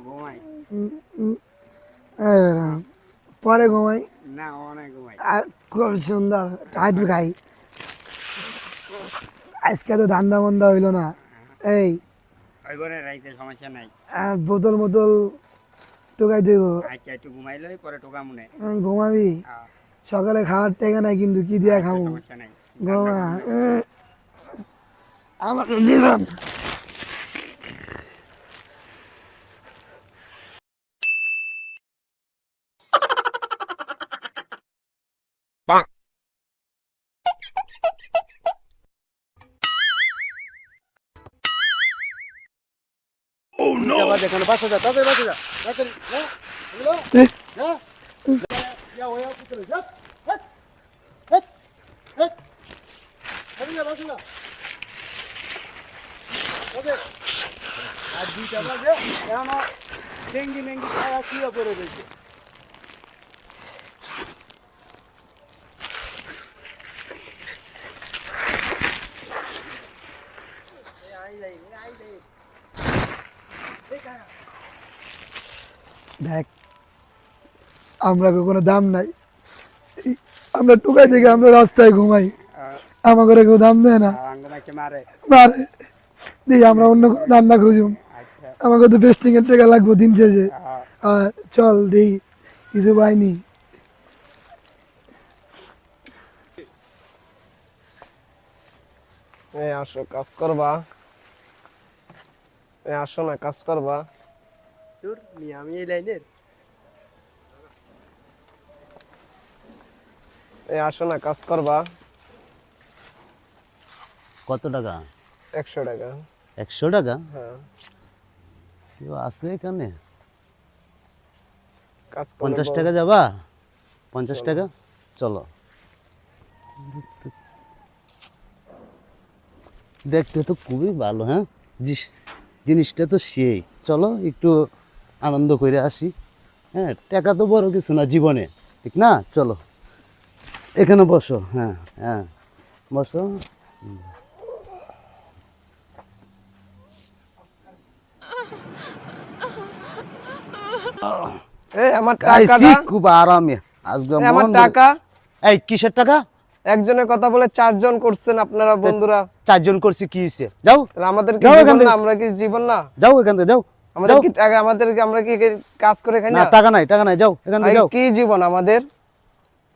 ঘুমাই এই বেটা, পরে ঘুমাই। না অনেক ঘুমাই। খুব সুন্দর হাইট খাই। আজকে তো ধান্দা মন্দা হইলো না। এই ওই করে রাইতে সমস্যা নাই। বোতল মোতল টোকাই দেব। আচ্ছা একটু ঘুমাইলই পরে টোকা মনে। ঘুমাবি? সকালে খাওয়ার টেকা নাই কিন্তু কি দিয়া আচ্ছা খামু? সমস্যা নাই। ঘুমা। আমাকে জীবন এখানে বাসা যা, তাদের বাসা যা। আর দুইটা বাজে এখন ডেঙ্গি মেঙ্গি খাওয়া শুয়ে পড়ে রয়েছে। দেখ, আমরা কোনো দাম নাই। আমরা টুকাই থেকে আমরা রাস্তায় ঘুমাই, আমার ঘরে কেউ দাম দেয় না। মারে মারে দিই, আমরা অন্য কোনো ধান্দা খুঁজুম। আমাকে তো বেস্টিং এর টাকা লাগবো দিন শেষে। চল দিই কিছু পাইনি। আসো কাজ করবা, আসো না কাজ করবা। আমি এই লাইনের আসো না কাজ করবা। কত টাকা? 100 টাকা। 100 টাকা? হ্যাঁ। কেউ আছে এখানে? কাজ 50 টাকা যাবা? 50 টাকা চলো। দেখতে তো খুবই ভালো। হ্যাঁ, জিনিসটা তো সেই। চলো একটু আনন্দ করে আসি। হ্যাঁ, টাকা তো বড় কিছু না জীবনে, ঠিক না? চলো এখানে বসো। হ্যাঁ হ্যাঁ বসো। আমার টাকাটা খুব আরামে আজকে। আমার টাকা। এই কিসের টাকা? একজনের কথা বলে 4 জন করছেন আপনারা বন্ধুরা। 4 জন করছি, কি হইছে? যাও। আমাদের কি জীবন না? আমরা কি জীবন না? যাও এখান থেকে, যাও। আমাদের কি টাকা? আমরা কি কাজ করে খাই না? না, টাকা নাই, টাকা নাই, যাও এখান থেকে যাও। কি জীবন আমাদের?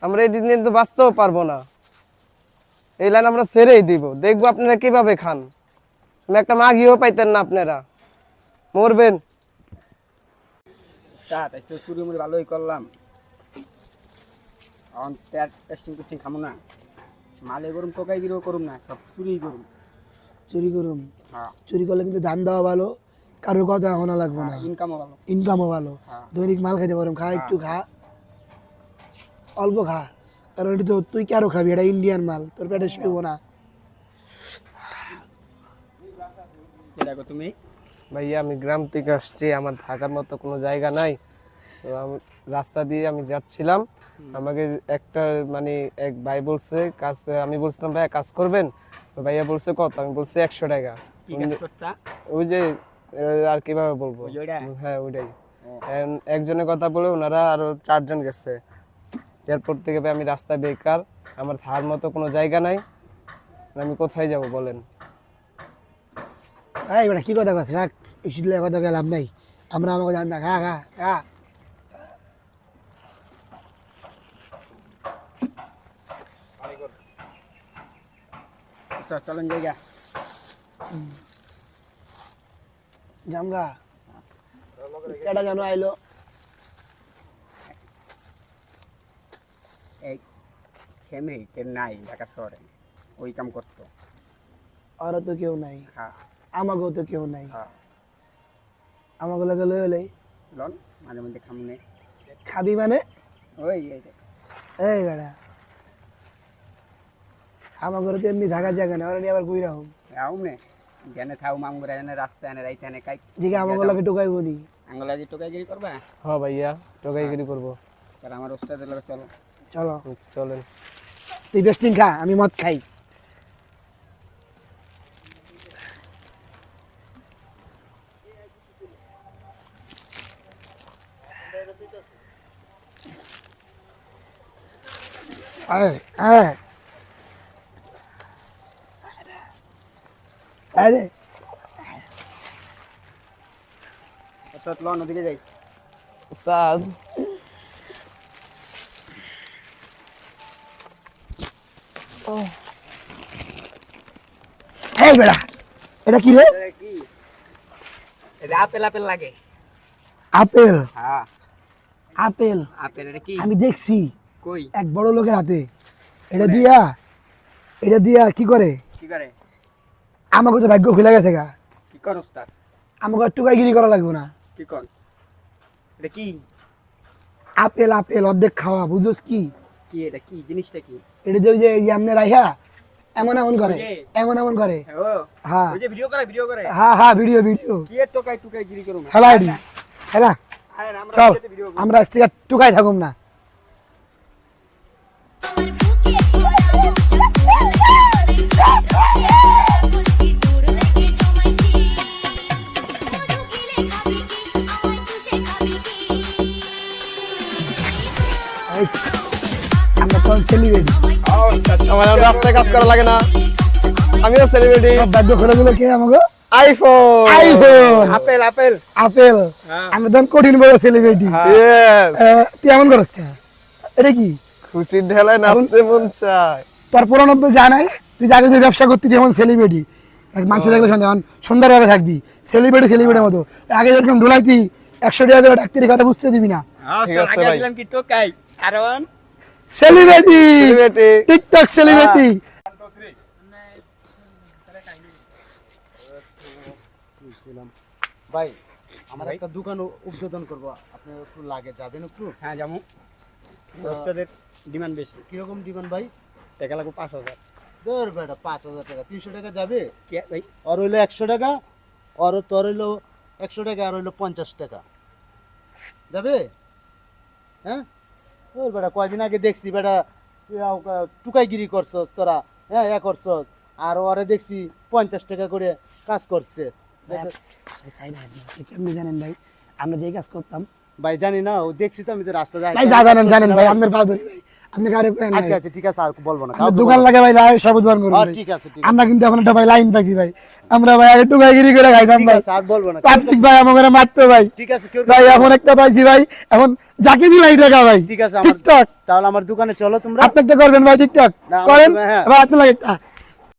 আমরা এই দিন তো বাঁচতেও পারবো না। এই লাইন আমরা ছেড়েই দিব। দেখবো আপনারা কিভাবে খান। আমি একটা মাগিও পাইতেন না, আপনারা মরবেন। চুরি মুড়ি ভালোই করলাম। এখন টেস্টিং টেস্টিং খামো না। মালে করুম, টোকাই গিরেও করুম না, সব চুরি করুম। চুরি করুম? চুরি করলে কিন্তু ধান দেওয়া ভালো, কারোর কথা শোনা লাগবে না। ইনকামও ভালো, ইনকামও ভালো। দৈনিক মাল খাইতে পারুম। খা, একটু খা, অল্প খা, কারণ এটা তো তুই কারো খাবি, এটা ইন্ডিয়ান মাল, তোর পেটে শুইব না। দেখো তুমি ভাইয়া আমি গ্রাম থেকে আসছি, আমার থাকার মতো কোনো জায়গা নাই। তো আমি রাস্তা দিয়ে আমি যাচ্ছিলাম, আমাকে একটা মানে এক ভাই বলছে কাজ। আমি বলছিলাম ভাইয়া কাজ করবেন? তো ভাইয়া বলছে কত? আমি বলছি 100 টাকা। ওই যে আর কিভাবে বলবো, হ্যাঁ ওইটাই। একজনের কথা বলে ওনারা আরো 4 জন গেছে। এরপর থেকে ভাই আমি রাস্তায় বেকার, আমার থাকার মতো কোনো জায়গা নাই। আমি কোথায় যাব বলেন? এই বেটা কি কথা কস? রাখ, ইসলে কথা গেলাম নাই। আমরা আমাকে জান না। খা খা খা। চলেন জায়গা জামগা কেটা জানো আইলো? এই ফ্যামিলিতে নাই ঢাকা শহরে, ওই কাম করতো। ওরা তো কেউ নাই, হ্যাঁ আমাকেও তো কেউ নাই। হ্যাঁ আমাকে লাগে লই হলেই লন মাঝে মধ্যে খামুনে। খাবি মানে? ওই এই বেড়া, আমার ঘরে তো এমনি থাকার জায়গা নেই, ওরা নিয়ে আবার কই রাখুন? আউনে জ্ঞানে থাও মামুরা এনে রাস্তা এনে রাইতে এনে কাই দিকে আমাকে লাগে টোকাই বলি। আঙ্গলা দিয়ে টোকাইগিরি করবা? হ্যাঁ ভাইয়া টোকাইগিরি করবো। তাহলে আমার ওস্তাদের লগে চলো। চলো চলেন। তুই বেস্টিং খা, আমি মদ খাই। আয় হ্যাঁ আরে আচ্ছা ল নদীকে যাই। উস্তাদ এই বেড়া এটা কি রে এটা কি? এটা আপেল আপেল লাগে। আপেল হ্যাঁ আপেল আপেল। এটা কি? আমি দেখছি কই এক বড় লোকের হাতে এটা দিয়া কি করে কি করে? আমাকে তো ভাগ্য খুলে গেছে গা কি কর উস্তাদ? আমাকে আর টুকাইগিরি করা লাগবে না কি কর? এটা কি? আপেল আপেল অর্ধেক খাওয়া বুঝোস কি কি এটা কি জিনিসটা কি? এটা যে ওই যে এমনি রাইহা এমন এমন করে ওই যে? এমন এমন করে ও হ্যাঁ ওই যে ভিডিও করে হ্যাঁ ভিডিও ভিডিও কি এর টোকাই টুকাই গিরি করুম। হেলা আইডি হেলা আরে আমরা চল ভিডিও করি। আমরা আজ থেকে আর টুকাই থাকুম না এই, আমরা তো সেলিব্রিটি আমার আর রাস্তায় কাজ করা লাগে না, আমিও সেলিব্রিটি। সব বাদ্য খোলা গুলো কে আমাকে iPhone iPhone apple apple. Apple হ্যাঁ। আমরা তখন কঠিন বড় সেলিব্রিটি ইয়েস, তুই এমন করস কে এটা কি খুশির ঢেলায় নাচতে মন চায়। তোর পুরানব্য যা নাই তুই যে আগে যে ব্যবসা করতি যেমন সেলিব্রিটি মানুষ দেখলে সুন্দরভাবে থাকবি সেলিব্রিটির মতো আগে যেরকম ঢোলাইতি 100 টাকা করে ডাক্তারি কথা বুঝতে দিবি না ঠিক আছে আগে ভাই। ছিলাম কি টোকাই আরওয়ান। সেলিব্রিটি সেলিব্রিটি টিকটক সেলিব্রিটি ভাই আমার একটা দোকান উদ্বোধন করব, আপনার একটু লাগে, যাবেন একটু? হ্যাঁ যাবো। দোস্তাদের ডিমান্ড বেশি। কিরকম দিবেন ভাই? টাকা লাগবে 5000। ধর বেটা 5000 টাকা, 300 টাকা যাবে? কি ভাই? আর হইলো 100 টাকা, আর তোর হইলো 100 টাকা, আর হইলো 50 টাকা যাবে? হ্যাঁ তোর বেটা কয়দিন আগে দেখছি বেটা টুকাইগিরি করছস তোরা, হ্যাঁ করছস, আর ওরে দেখছি 50 টাকা করে কাজ করছে। কেমনি জানেন ভাই আমরা যে কাজ করতাম ভাই জানি না, ও দেখছি তো আমি তো রাস্তা যাই। ভাই যা জানেন ভাই আপনার পা ধরি ভাই আপনি কারো কেন আচ্ছা আচ্ছা ঠিক আছে, আর বলবো না। আমার দোকান লাগে ভাই লাই সব দোকান করব ভাই। ঠিক আছে ঠিক আমরা কিন্তু এখন একটা ভাই লাইন পাইছি ভাই আমরা ভাই আগে টুকাইগিরি করে খাইতাম ভাই আছে, আর বলবো না। পাবলিক ভাই আমাকে মারতো ভাই ঠিক আছে কেউ ভাই এখন একটা পাইছি ভাই এখন যাকে দিলাই টাকা ভাই ঠিক আছে, আমার টিকটক তাহলে আমার দোকানে চলো তোমরা। আপনি একটা করবেন ভাই টিকটক না, আমার করেন তো- হ্যাঁ। এবার আপনি লাগে একটা